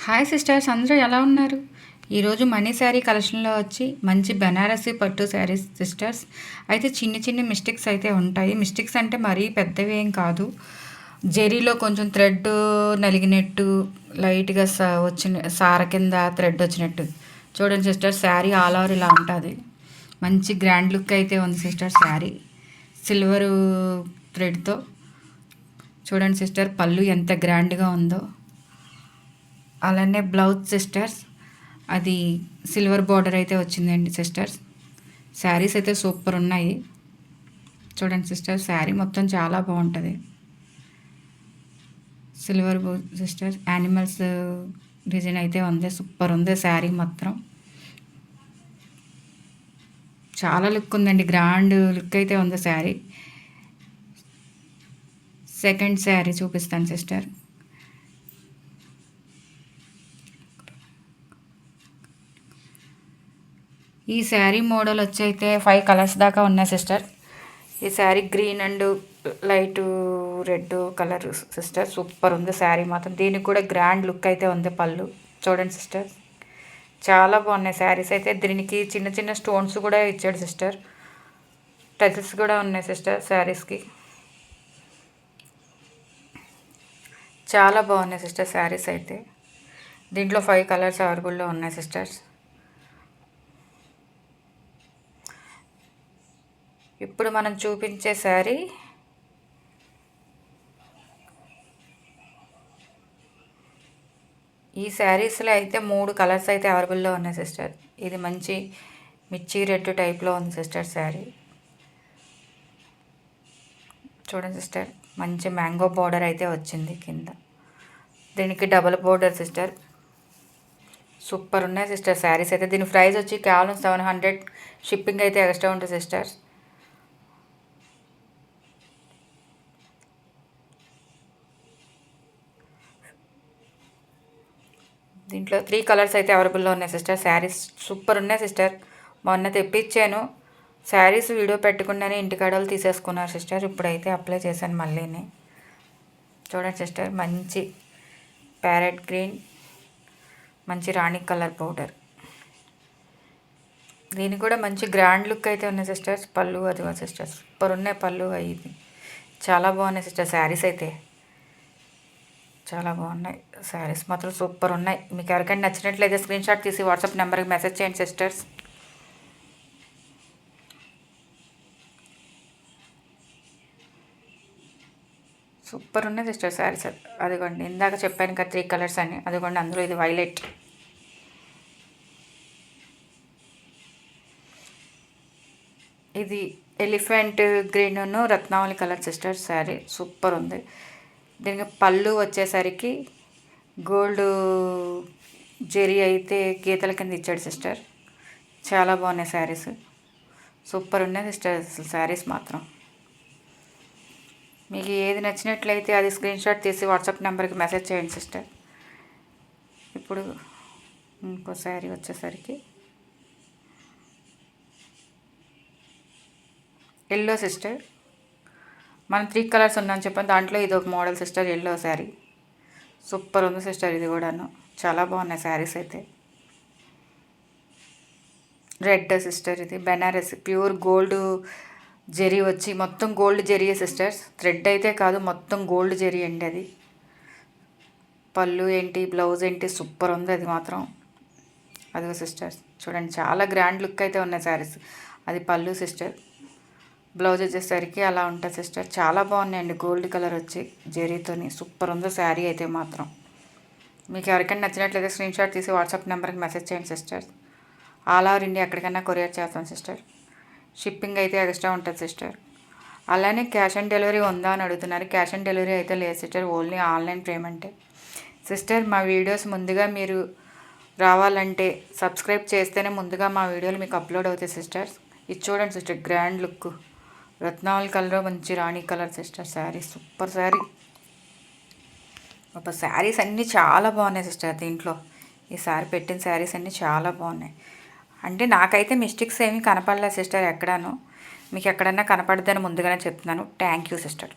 Hi sisters, అందరూ ఎలా ఉన్నారు? ఈరోజు మనీ శారీ కలెక్షన్లో వచ్చి మంచి బెనారసీ పట్టు శారీస్ సిస్టర్స్. అయితే చిన్న చిన్న మిస్టేక్స్ అయితే ఉంటాయి. మిస్టేక్స్ అంటే మరీ పెద్దవి ఏం కాదు. జెరీలో కొంచెం థ్రెడ్ నలిగినట్టు, లైట్గా వచ్చిన సార కింద థ్రెడ్ వచ్చినట్టు. చూడండి సిస్టర్, శారీ ఆల్ ఓవర్ ఇలా ఉంటుంది. మంచి గ్రాండ్ లుక్ అయితే ఉంది సిస్టర్. శారీ సిల్వర్ థ్రెడ్తో చూడండి సిస్టర్, పళ్ళు ఎంత గ్రాండ్గా ఉందో. అలానే బ్లౌజ్ సిస్టర్స్, అది సిల్వర్ బార్డర్ అయితే వచ్చిందండి సిస్టర్స్. శారీస్ అయితే సూపర్ ఉన్నాయి. చూడండి సిస్టర్, శారీ మొత్తం చాలా బాగుంటుంది. సిల్వర్ సిస్టర్ యానిమల్స్ డిజైన్ అయితే ఉంది. సూపర్ ఉంది శారీ మాత్రం. చాలా లుక్ ఉందండి, గ్రాండ్ లుక్ అయితే ఉంది శారీ. సెకండ్ శారీ చూపిస్తాను సిస్టర్. ఈ శారీ మోడల్ వచ్చి అయితే 5 కలర్స్ దాకా ఉన్నాయి సిస్టర్. ఈ sari green and light red colour sister. Super ఉంది శారీ మాత్రం. దీనికి కూడా గ్రాండ్ లుక్ అయితే ఉంది. పళ్ళు చూడండి సిస్టర్, చాలా బాగున్నాయి శారీస్ అయితే. దీనికి చిన్న చిన్న స్టోన్స్ కూడా ఇచ్చాడు సిస్టర్. టచెస్ కూడా ఉన్నాయి సిస్టర్ శారీస్కి. చాలా బాగున్నాయి సిస్టర్ శారీస్ అయితే. దీంట్లో 5 కలర్స్ అవైలబుల్లో ఉన్నాయి సిస్టర్స్. ఇప్పుడు మనం చూపించే శారీ ఈ శారీస్లో అయితే 3 కలర్స్ అయితే అవైలబుల్లో ఉన్నాయి సిస్టర్. ఇది మంచి మిర్చి రెడ్ టైప్లో ఉంది సిస్టర్ శారీ. చూడండి సిస్టర్, మంచి మ్యాంగో బార్డర్ అయితే వచ్చింది కింద. దీనికి డబుల్ బార్డర్ సిస్టర్. సూపర్ ఉన్నాయి సిస్టర్ శారీస్ అయితే. దీని ప్రైస్ వచ్చి కేవలం 700. షిప్పింగ్ అయితే ఎక్స్ట్రా ఉంటుంది సిస్టర్. దీంట్లో 3 కలర్స్ అయితే అవైలబుల్లో ఉన్నాయి సిస్టర్. శారీస్ సూపర్ ఉన్నాయి సిస్టర్. మొన్న తెప్పించాను శారీస్, వీడియో పెట్టుకుండానే ఇంటికాడలు తీసేసుకున్నారు సిస్టర్. ఇప్పుడైతే అప్లై చేశాను మళ్ళీని. చూడండి సిస్టర్, మంచి ప్యారెట్ గ్రీన్, మంచి రాణి కలర్ పౌడర్. దీనికి కూడా మంచి గ్రాండ్ లుక్ అయితే ఉన్నాయి సిస్టర్స్. పళ్ళు అది సిస్టర్ సూపర్ ఉన్నాయి. పళ్ళు ఇది చాలా బాగున్నాయి సిస్టర్. శారీస్ అయితే చాలా బాగున్నాయి. శారీస్ మాత్రం సూపర్ ఉన్నాయి. మీకు ఎవరికైనా నచ్చినట్లయితే స్క్రీన్ షాట్ తీసి వాట్సాప్ నెంబర్కి మెసేజ్ చేయండి సిస్టర్స్. సూపర్ ఉన్నాయి సిస్టర్ శారీస్. అదిగోండి, ఇందాక చెప్పాను కదా 3 కలర్స్ అని. అదిగోండి, అందులో ఇది వైలెట్. ఇది elephant green Ratnavali colour sister. Sari super ఉంది. దీనికి పళ్ళు వచ్చేసరికి గోల్డ్ జెరీ అయితే గీతల కింద ఇచ్చాడు సిస్టర్. చాలా బాగున్నాయి శారీస్. సూపర్ ఉన్నాయి సిస్టర్ శారీస్ మాత్రం. మీకు ఏది నచ్చినట్లయితే అది స్క్రీన్ షాట్ తీసి వాట్సాప్ నెంబర్కి మెసేజ్ చేయండి సిస్టర్. ఇప్పుడు ఇంకో శారీ వచ్చేసరికి ఎల్లో సిస్టర్. మనం 3 కలర్స్ ఉన్నాయని చెప్పాను, దాంట్లో ఇది ఒక model sister. Yellow sari super ఉంది సిస్టర్. ఇది కూడాను చాలా బాగున్నాయి శారీస్ అయితే. రెడ్ సిస్టర్, ఇది బెనారస్ ప్యూర్ గోల్డ్ జెరీ వచ్చి మొత్తం గోల్డ్ జెరీ సిస్టర్స్. థ్రెడ్ అయితే కాదు, మొత్తం గోల్డ్ జెరీ అండి అది. పళ్ళు ఏంటి, బ్లౌజ్ ఏంటి, సూపర్ ఉంది అది మాత్రం. అదిగో సిస్టర్స్ చూడండి, చాలా గ్రాండ్ లుక్ అయితే ఉన్నాయి శారీస్. అది పళ్ళు సిస్టర్. బ్లౌజ్ వచ్చేసరికి అలా ఉంటుంది సిస్టర్. చాలా బాగున్నాయండి, గోల్డ్ కలర్ వచ్చి జెరీతోని. సూపర్ ఉంది శారీ అయితే మాత్రం. మీకు ఎవరికైనా నచ్చినట్లయితే స్క్రీన్ షాట్ తీసి వాట్సాప్ నెంబర్కి మెసేజ్ చేయండి సిస్టర్. ఆల్ ఓవర్ ఇండియా ఎక్కడికైనా కొరియర్ చేస్తాం సిస్టర్. షిప్పింగ్ అయితే ఎక్స్ట్రా ఉంటుంది సిస్టర్. అలానే క్యాష్ ఆన్ డెలివరీ ఉందా అని అడుగుతున్నారు. క్యాష్ ఆన్ డెలివరీ అయితే లేదు సిస్టర్, ఓన్లీ ఆన్లైన్ పేమెంటే సిస్టర్. మా వీడియోస్ ముందుగా మీరు రావాలంటే సబ్స్క్రైబ్ చేస్తేనే ముందుగా మా వీడియోలు మీకు అప్లోడ్ అవుతాయి సిస్టర్. ఇది చూడండి sister, grand look Ratnavali colour, మంచి రాణి colour sister. Sari super sari. ఒక శారీస్ అన్నీ చాలా బాగున్నాయి సిస్టర్. దీంట్లో ఈ శారీ పెట్టిన శారీస్ అన్నీ చాలా బాగున్నాయి. అంటే నాకైతే మిస్టేక్స్ ఏమీ కనపడలేదు సిస్టర్ ఎక్కడాను. మీకు ఎక్కడన్నా కనపడదని ముందుగానే చెప్తున్నాను. Thank you sister.